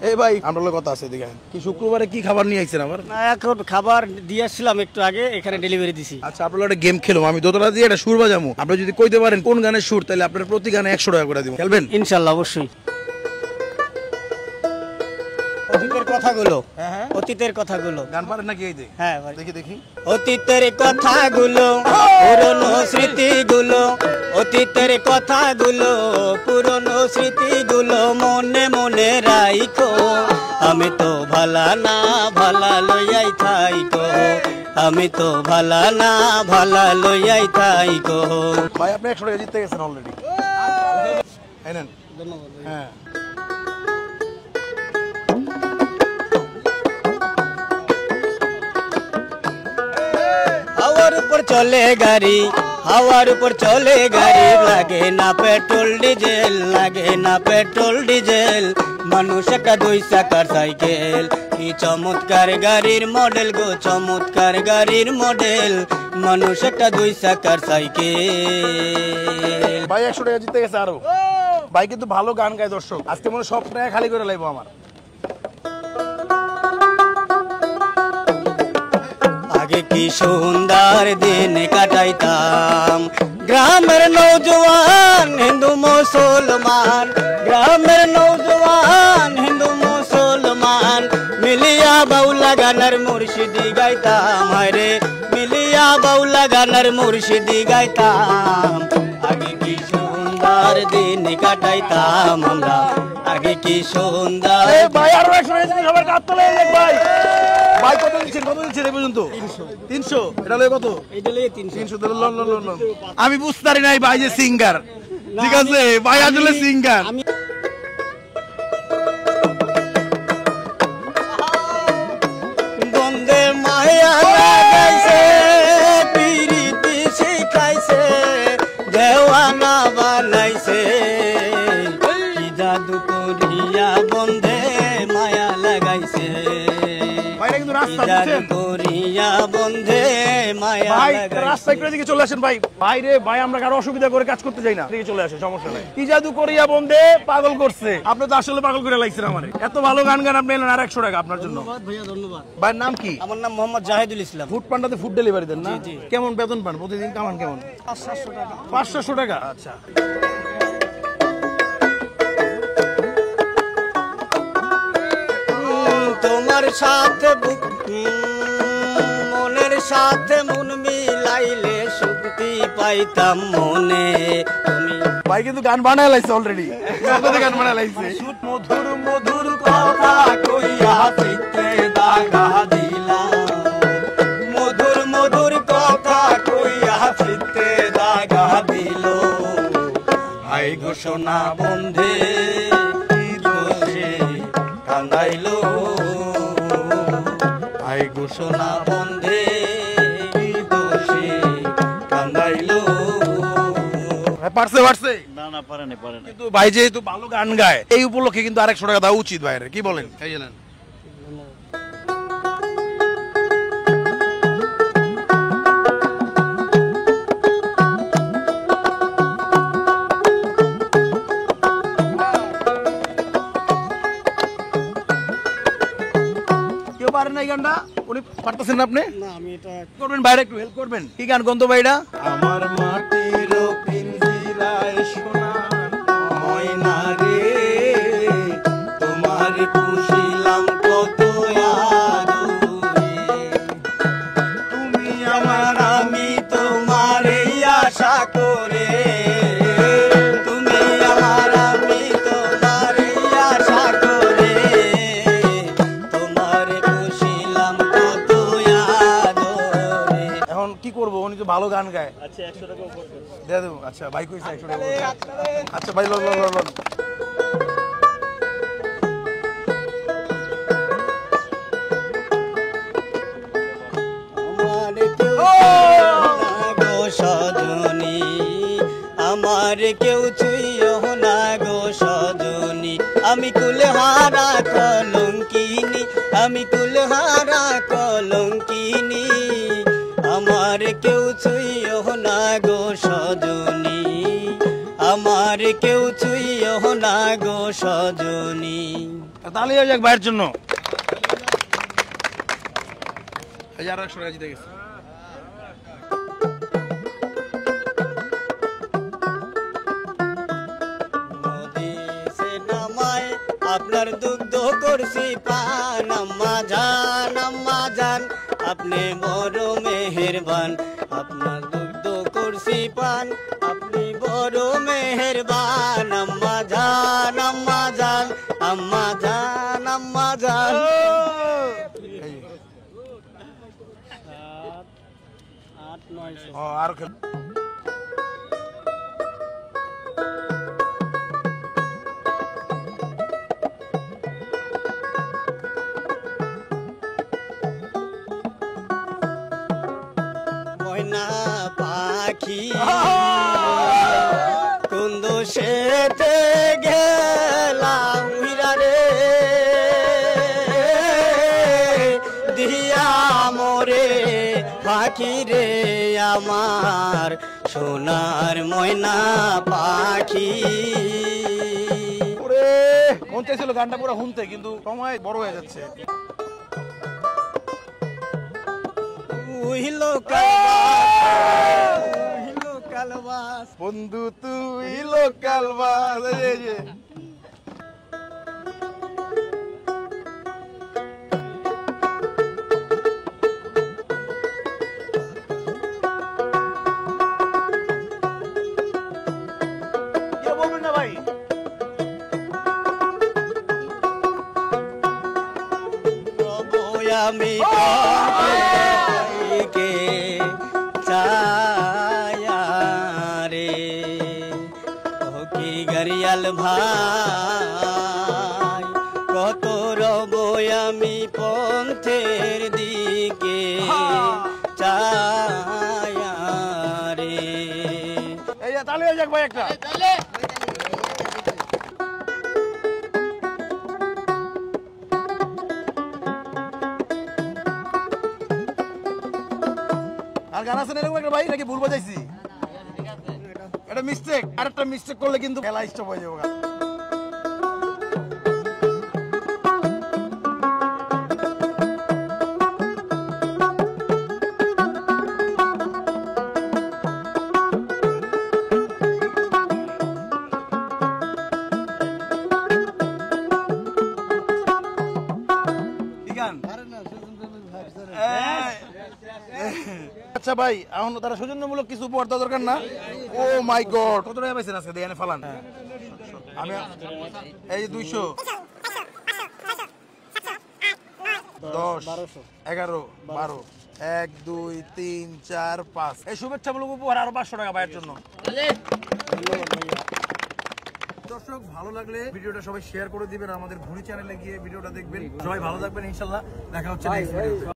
এই ভাই আমরা কথা আছে দিকে কি শুক্রবারে কি খাবার নিয়ে আইছেন আবার? না এখন খাবার দিয়েছিলাম একটু আগে, এখানে ডেলিভারি দিছি। আচ্ছা আপনারা একটা গেম খেলো, আমি দোতলা দিয়ে একটা সুর বাজামু, আপনি যদি কইতে পারেন কোন গানের সুর তাহলে আপনার প্রতি গানে 100 টাকা করে দিব। খেলবেন? ইনশাআল্লাহ অবশ্যই। অতীতের কথাগুলো, অতীতের কথাগুলো গান পারেন নাকি? এই যে হ্যাঁ দেখি দেখি। অতীতের কথাগুলো, পুরনো স্মৃতিগুলো, অতীতের কথাগুলো, পুরনো স্মৃতিগুলো মনে মনে রাইখো। আমি তো ভালা না ভালা লইয়াই থাইকো, আমি তো ভালা না ভালা লইয়াই থাইকো। ভাই আপনি 100 টাকা জিতে গেছেন অলরেডি। এই নেন। ধন্যবাদ। হ্যাঁ হাওয়ার উপর চলে গাড়ি, হাওয়ার উপর চলে গাড়ি, লাগে না পেট্রোল ডিজেল, লাগে না পেট্রোল ডিজেল। মানুষ একটা 2 চাকার সাইকেল, কি চমৎকার গাড়ির মডেল গো, চমৎকার গাড়ির মডেল। মানুষ একটা 2 চাকার সাইকেল। ভাই 100 টাকা জিতে গেছে আরো। ভাই কিন্তু ভালো গান গায় দর্শক, আজকে মনে সব টাকা খালি করে লাইবো আমার। আগে কি সুন্দর দিন কাটাইতাম, গ্রামের নৌজওয়ান হিন্দু মুসলমান, গ্রামের নৌজওয়ান হিন্দু মুসলমান, মিলিয়া বাউলা গানের মুর্শিদি গাইতাম, হায়রে মিলিয়া বাউলা গানের মুর্শিদি গাইতাম। আগে কি সুন্দর দিন কাটাইতাম আমরা, আগে কি সুন্দর। ভাই আরো 100 টাকা জিতে সবার কাপ তোলে ভাই। ভাই কত দিচ্ছেন, কত দিচ্ছেন এই পর্যন্ত? 300। এটা লয়ে কত? এটা লয়ে 300। Loan loan loan loan. আমি বুঝতে পারি নাই ভাই যে সিঙ্গার, ঠিক আছে ভাই আসলে সিঙ্গার। বন্দে মায়া লাগাইছে, পিরিতি শিখাইছে, দেওয়ানা বানাইছে, কি জাদু করিয়া বন্দে মায়া লাগাইছে, ভাইটা কিন্তু রাস্তা কি জাদু বুঝছেন করিয়া বন্দে মায়া ভাই, লাগাইছে। রাস্তা একটু দিকে চলে আসেন ভাই। ভাই রে ভাই, আমরা কারো অসুবিধা করে কাজ করতে যাই না, দিকে চলে আসেন, সমস্যা নাই। কি জাদু করিয়া বন্ধে পাগল করছে, আপনি তো আসলে পাগল করে লাগছেন আমারে। এত ভালো গান গান আপনি এলেন, আর 100 টাকা আপনার জন্য। ধন্যবাদ ভাইয়া, ধন্যবাদ। ভাইয়ের নাম কি? আমার নাম মোহাম্মদ জাহিদুল ইসলাম। ফুড পান্ডাতে ফুড ডেলিভারি দেন না? জি। কেমন বেতন পান প্রতিদিন? কামান কেমন? 500 টাকা। 500 টাকা। আচ্ছা তোমার সাথে মনের সাথে মন মিলাইলে শক্তি পাইতাম মনে। তুমি ভাই কিন্তু গান বানায় লাইছে অলরেডি, গান বানায় লাইছে। মধুর মধুর কথা কইয়া চিত্তে দাগা দিলাম, মধুর মধুর কথা কইয়া চিত্তে দাগা দিল। হাই ঘোষণা বন্ধে দোষে কান্দাইলো, হাই ঘোষণা বন্ধে দোষে কান্দাইলো। পারছে পারছে না পারেনি। কিন্তু ভাই যেহেতু ভালো গান গায়, এই উপলক্ষে কিন্তু আর 100 টাকা দেওয়া উচিত ভাইয়ের, কি বলেন? এই জানেন কেউ পারেন না এই গানটা? উনি পারতেছেন না? আপনি না আমি এটা করবেন, বাইরে একটু হেল্প করবেন। কি গান গন্ধ ভাই এটা? আমার মাটির পিঞ্জিরায় সোনার ময়না রে, তোমার পুষিলাম কত আদরে, তুমি আমার আমি তোমার আশা করে, তুমি আমার আমি তোমার আশা করে, তোমার পুষিলাম কত আদরে। এখন কি করবো, উনি তো ভালো গান গায়। আচ্ছা 100 টাকা উপর দিয়ে দেবো। আচ্ছা ভাই কইছে 100 টাকা। আচ্ছা ভাই লন লন লন। সজনী আমার কেউ ছুঁইও না গো সজনী, আমি কুলহারা কলঙ্কিনী, আমি কুলহারা কলঙ্কিনী, আমার কেউ ছুঁইও না গো সজনী, আমার কেউ ছুঁইও না গো সজনী। তাহলে হয়ে যাক ভাইয়ের জন্য। এই যে 100 টাকা জিতে গেছে। নদী সে নামায় আপনার দুগ্ধ করছি পান, আম্মা জান আপনি বড় মেহেরবান, আপনার দুগ্ধ করছি পান, আপনি বড় মেহেরবান, আম্মা জান আম্মা জান। আর খেল ময়না পাখি কুন্দু সেতে গেলাম হিরারে দিয়া মোরে পাখি রে আমার সোনার ময়না পাখি। ওরে মন চাইছিল গানটা পুরো শুনতে, কিন্তু সময় বড় হয়ে যাচ্ছে। উহিলো কালবাস বন্ধু তুই লোকাল বাস। বলবেন না ভাই, আমি কে চায়া রে ও কি গরিয়াল ভাই, কত রব আমি পন্থের দিকে চায়া রে। এই যে তাহলে হয়ে যাক ভাই একটা। আর গান আছে না এরকম একটা ভাই, নাকি ভুল বাজাইছি? এটা মিস্টেক, আর একটা মিস্টেক করলে কিন্তু খেলা স্টপ হয়ে যাবে। আচ্ছা ভাই, এখন তারা সৌজন্যমূলক কিছু উপহার দেওয়া দরকার না? ও মাই গড, কত টাকা পাইছেন আজকে? দিয়ে ফালান। আমি এই 200, 10, 11, 12, 1, 2, 3, 4, 5। এই শুভেচ্ছামূলক উপহার আরো 500 টাকা ভাইয়ের জন্য। দর্শক, ভালো লাগলে ভিডিওটা সবাই শেয়ার করে দিবেন, আমাদের ঘুরি চ্যানেলে গিয়ে ভিডিওটা দেখবেন। সবাই ভালো থাকবেন, ইনশাল্লাহ দেখা হচ্ছে নেক্সট ভিডিওতে।